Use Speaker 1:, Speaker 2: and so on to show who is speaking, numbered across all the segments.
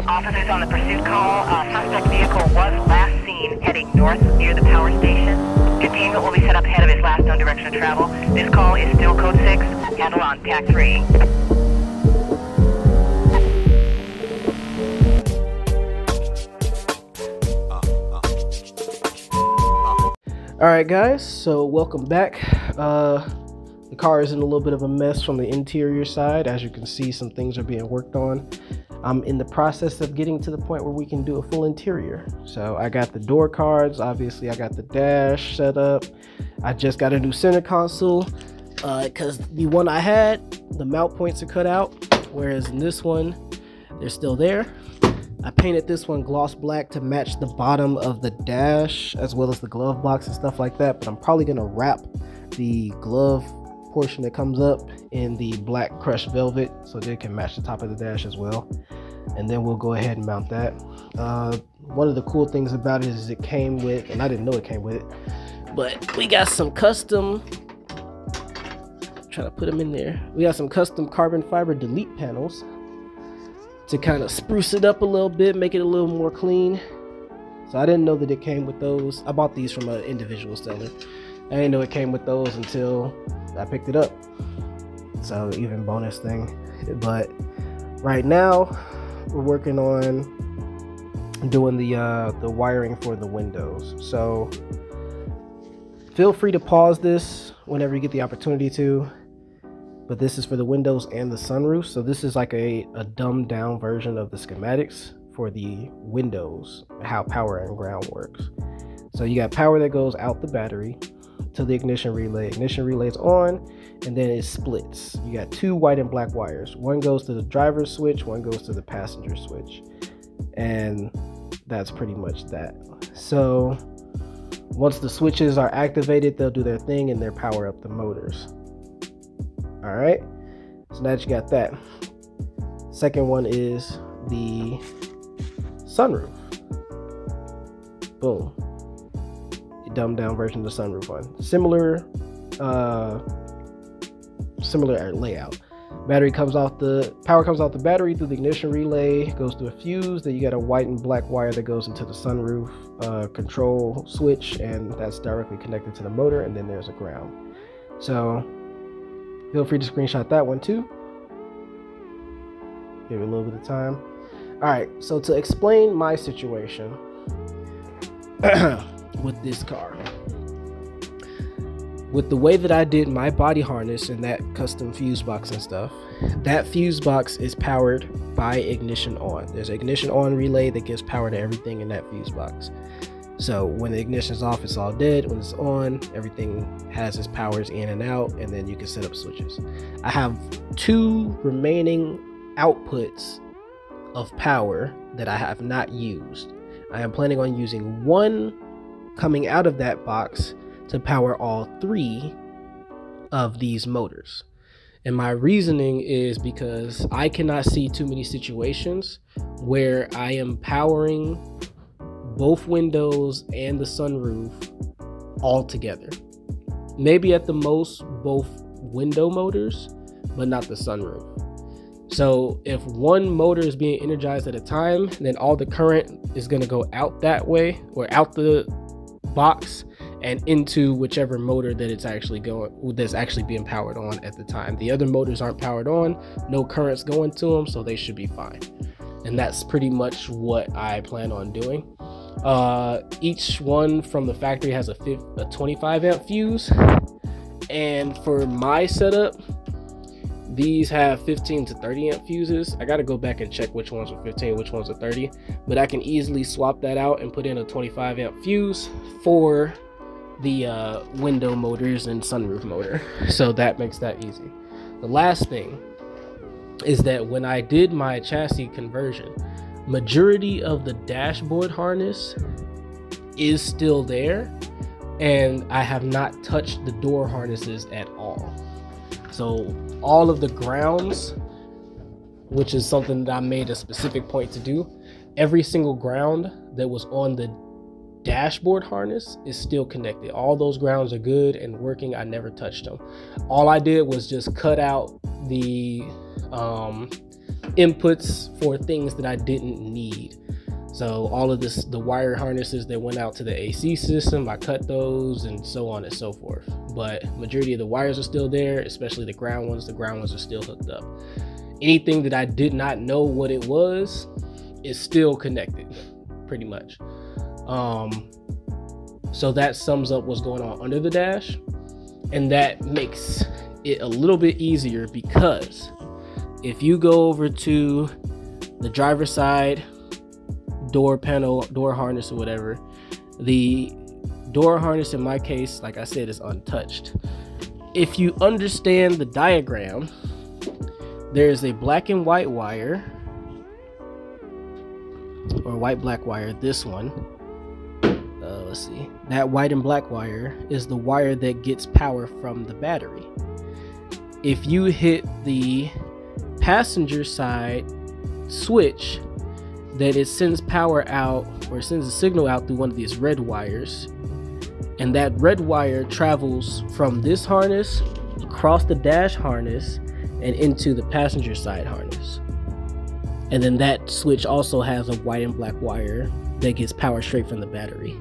Speaker 1: Officers on the pursuit call. Suspect vehicle was last seen heading north near the power station. Containment will be set up ahead of his last known direction of travel. This call is still code 6. Handle on TAC 3.
Speaker 2: Alright guys, so welcome back. The car is in a little bit of a mess from the interior side. As you can see, some things are being worked on. I'm in the process of getting to the point where we can do a full interior. So I got the door cards, obviously I got the dash set up. I just got a new center console because the one I had, the mount points are cut out, whereas in this one, they're still there. I painted this one gloss black to match the bottom of the dash as well as the glove box and stuff like that, but I'm probably gonna wrap the glove portion that comes up in the black crushed velvet so they can match the top of the dash as well, and then we'll go ahead and mount that. One of the cool things about it is it came with, and I didn't know it came with it, but we got some custom, trying to put them in there, we got some custom carbon fiber delete panels to kind of spruce it up a little bit, make it a little more clean. So I didn't know that it came with those. I bought these from an individual seller. I didn't know it came with those until I picked it up. So even bonus thing. But right now we're working on doing the wiring for the windows. So feel free to pause this whenever you get the opportunity to. But this is for the windows and the sunroof. So this is like a dumbed down version of the schematics for the windows, how power and ground works. So you got power that goes out the battery to the ignition relay. Ignition relay is on, and then it splits. You got two white and black wires. One goes to the driver's switch, one goes to the passenger switch. And that's pretty much that. So once the switches are activated, they'll do their thing and they'll power up the motors. All right, so now that you got that, second one is the sunroof. Boom, a dumbed down version of the sunroof one. Similar layout. Power comes off the battery through the ignition relay, goes through a fuse. Then you got a white and black wire that goes into the sunroof control switch, and that's directly connected to the motor. And then there's a ground. So feel free to screenshot that one too. Give it a little bit of time. All right, so to explain my situation with this car, with the way that I did my body harness and that custom fuse box and stuff, that fuse box is powered by ignition on. There's an ignition on relay that gives power to everything in that fuse box. So when the ignition is off, it's all dead. When it's on, everything has its powers in and out, and then you can set up switches. I have two remaining outputs of power that I have not used. I am planning on using one coming out of that box to power all three of these motors. And my reasoning is because I cannot see too many situations where I am powering both windows and the sunroof all together. Maybe at the most both window motors, but not the sunroof. So if one motor is being energized at a time, then all the current is going to go out that way, or out the box and into whichever motor that it's actually being powered on at the time. The other motors aren't powered on, no current's going to them, so they should be fine. And that's pretty much what I plan on doing. Each one from the factory has a 25 amp fuse, and for my setup, these have 15 to 30 amp fuses. I got to go back and check which ones are 15, which ones are 30, but I can easily swap that out and put in a 25 amp fuse for the window motors and sunroof motor. So that makes that easy. The last thing is that when I did my chassis conversion, majority of the dashboard harness is still there, and I have not touched the door harnesses at all. So all of the grounds, which is something that I made a specific point to do, every single ground that was on the dashboard harness is still connected. All those grounds are good and working. I never touched them. All I did was just cut out the inputs for things that I didn't need. So all of this, the wire harnesses that went out to the AC system, I cut those and so on and so forth. But majority of the wires are still there, especially the ground ones. The ground ones are still hooked up. Anything that I did not know what it was is still connected, pretty much. So that sums up what's going on under the dash. And that makes it a little bit easier, because if you go over to the driver's side door panel, door harness or whatever, the door harness in my case, like I said, is untouched. If you understand the diagram, there's a black and white wire, or white black wire, this one. Let's see, that white and black wire is the wire that gets power from the battery. If you hit the passenger side switch, that it sends power out, or sends a signal out through one of these red wires, and that red wire travels from this harness across the dash harness and into the passenger side harness. And then that switch also has a white and black wire that gets power straight from the battery.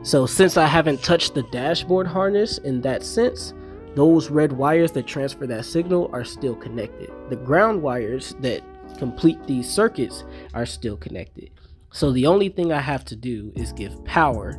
Speaker 2: So since I haven't touched the dashboard harness in that sense, those red wires that transfer that signal are still connected. The ground wires that complete these circuits are still connected. So the only thing I have to do is give power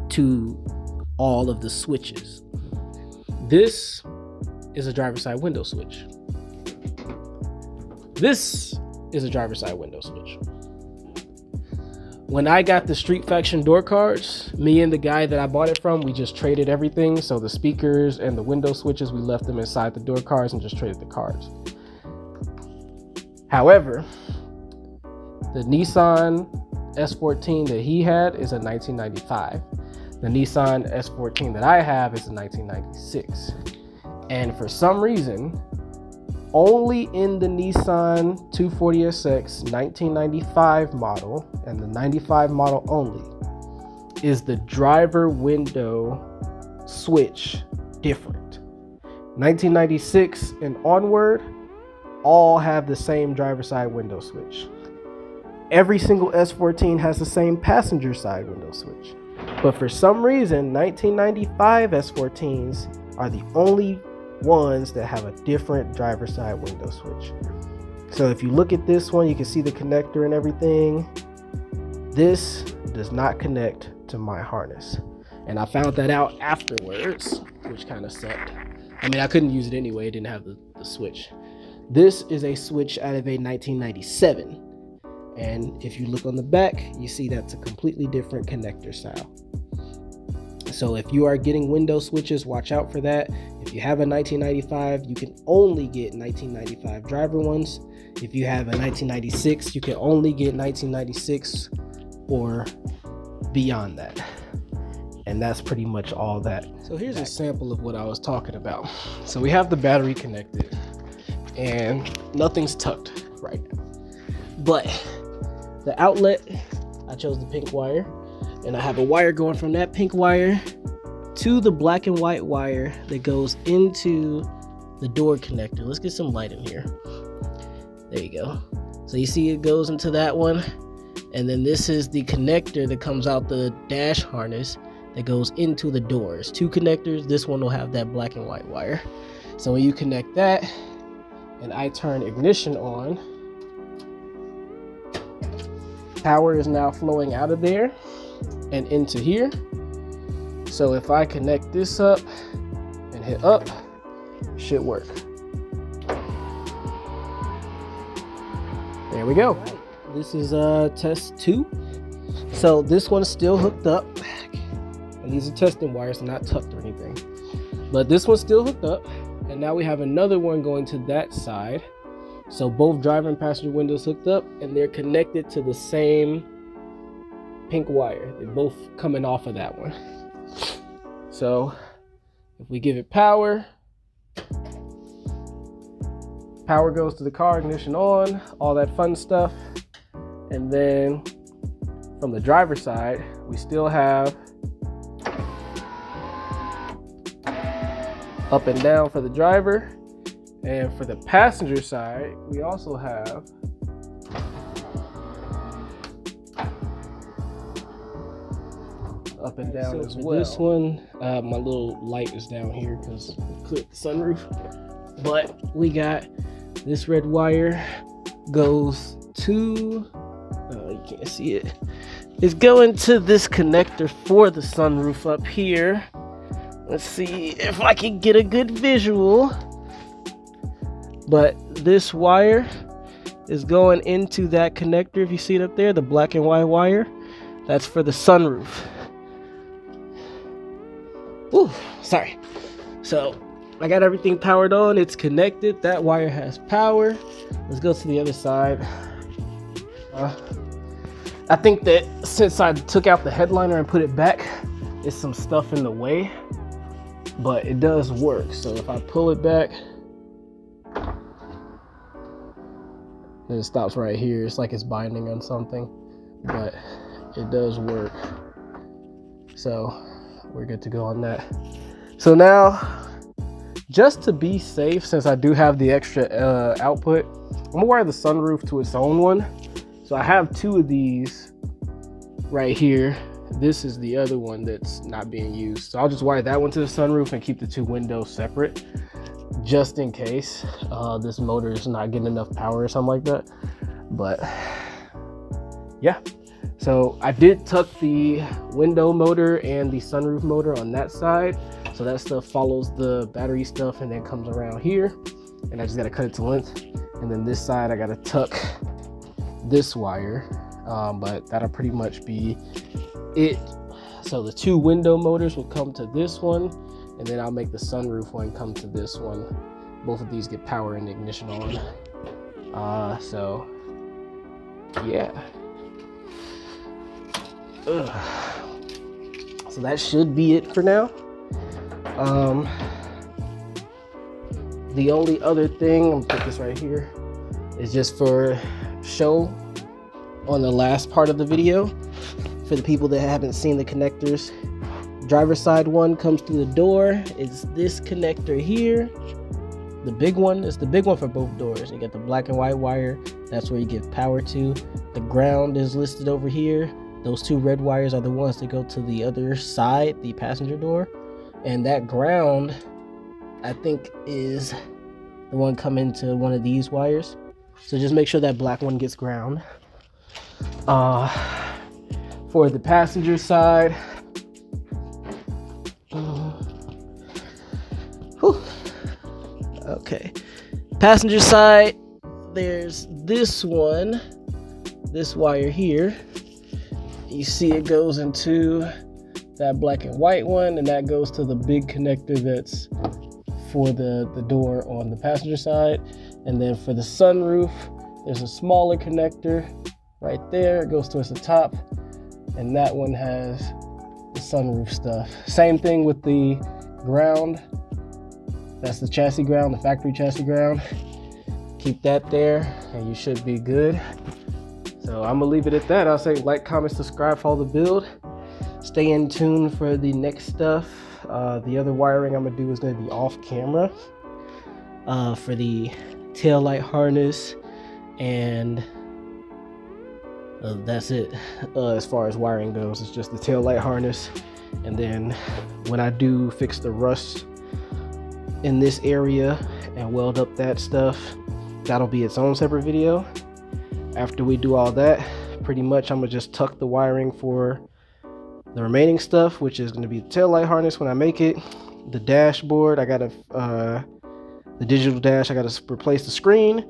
Speaker 2: to all of the switches. This is a driver's side window switch. This is a driver's side window switch. When I got the Street Faction door cards, me and the guy that I bought it from, we just traded everything. So the speakers and the window switches, we left them inside the door cards and just traded the cards. However, the Nissan S14 that he had is a 1995. The Nissan S14 that I have is a 1996. And for some reason, only in the Nissan 240SX 1995 model, and the 95 model only, is the driver window switch different. 1996 and onward all have the same driver side window switch. Every single S14 has the same passenger side window switch. But for some reason, 1995 S14s are the only ones that have a different driver side window switch. So if you look at this one, you can see the connector and everything. This does not connect to my harness. And I found that out afterwards, which kind of sucked. I mean, I couldn't use it anyway, it didn't have the switch. This is a switch out of a 1997. And if you look on the back, you see that's a completely different connector style. So if you are getting window switches, watch out for that. If you have a 1995, you can only get 1995 driver ones. If you have a 1996, you can only get 1996 or beyond that. And that's pretty much all that. So here's a sample of what I was talking about. So we have the battery connected and nothing's tucked right now. But the outlet, I chose the pink wire. And I have a wire going from that pink wire to the black and white wire that goes into the door connector. Let's get some light in here. There you go. So you see it goes into that one. And then this is the connector that comes out the dash harness that goes into the doors. Two connectors. This one will have that black and white wire. So when you connect that and I turn ignition on, power is now flowing out of there and into here. So if I connect this up and hit up, it should work. There we go. This is test 2. So this one's still hooked up, and these are testing wires, not tucked or anything, but this one's still hooked up. And now we have another one going to that side. So both driver and passenger windows hooked up, and they're connected to the same pink wire. They're both coming off of that one. So if we give it power, power goes to the car, ignition on, all that fun stuff. And then from the driver's side, we still have up and down for the driver. And for the passenger side, we also have up and down as well. This one, my little light is down here because we clipped the sunroof. But we got this red wire goes to, you can't see it. It's going to this connector for the sunroof up here. Let's see if I can get a good visual. But this wire is going into that connector. If you see it up there, the black and white wire, that's for the sunroof. Ooh, sorry. So I got everything powered on. It's connected. That wire has power. Let's go to the other side. I think that since I took out the headliner and put it back, there's some stuff in the way, but it does work. So if I pull it back, then it stops right here. It's like it's binding on something, but it does work. So we're good to go on that. So now, just to be safe, since I do have the extra output, I'm gonna wire the sunroof to its own one. So I have two of these right here. This is the other one that's not being used. So I'll just wire that one to the sunroof and keep the two windows separate, just in case this motor is not getting enough power or something like that. But yeah, so I did tuck the window motor and the sunroof motor on that side. So that stuff follows the battery stuff and then comes around here. And I just gotta cut it to length. And then this side, I gotta tuck this wire, but that'll pretty much be it. So the two window motors will come to this one, and then I'll make the sunroof one come to this one. Both of these get power and ignition on. So yeah. So that should be it for now. The only other thing, I'm gonna put this right here, is just for show on the last part of the video for the people that haven't seen the connectors. Driver's side one comes through the door. It's this connector here. The big one is the big one for both doors. You get the black and white wire. That's where you give power to. The ground is listed over here. Those two red wires are the ones that go to the other side, the passenger door. And that ground, I think, is the one coming to one of these wires. So just make sure that black one gets ground. For the passenger side, okay, passenger side, there's this one, this wire here. You see it goes into that black and white one, and that goes to the big connector that's for the door on the passenger side. And then for the sunroof, there's a smaller connector right there. It goes towards the top, and that one has the sunroof stuff. Same thing with the ground. That's the chassis ground, the factory chassis ground. Keep that there, and you should be good. So I'm gonna leave it at that. I'll say like, comment, subscribe, follow the build. Stay in tune for the next stuff. The other wiring I'm gonna do is gonna be off camera for the tail light harness, and that's it. As far as wiring goes, it's just the tail light harness. And then when I do fix the rust in this area and weld up that stuff, that'll be its own separate video. After we do all that, pretty much I'm gonna just tuck the wiring for the remaining stuff, which is going to be the tail light harness when I make it. The dashboard, I gotta the digital dash, I gotta replace the screen,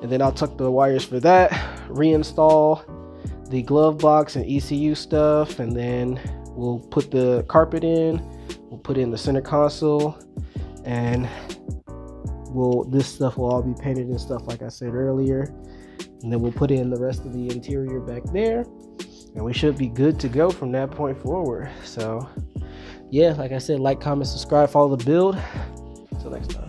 Speaker 2: and then I'll tuck the wires for that, reinstall the glove box and ECU stuff, and then we'll put the carpet in, we'll put in the center console, and this stuff will all be painted and stuff like I said earlier. And then we'll put in the rest of the interior back there, and we should be good to go from that point forward. So yeah, like I said, like, comment, subscribe, follow the build. Until next time.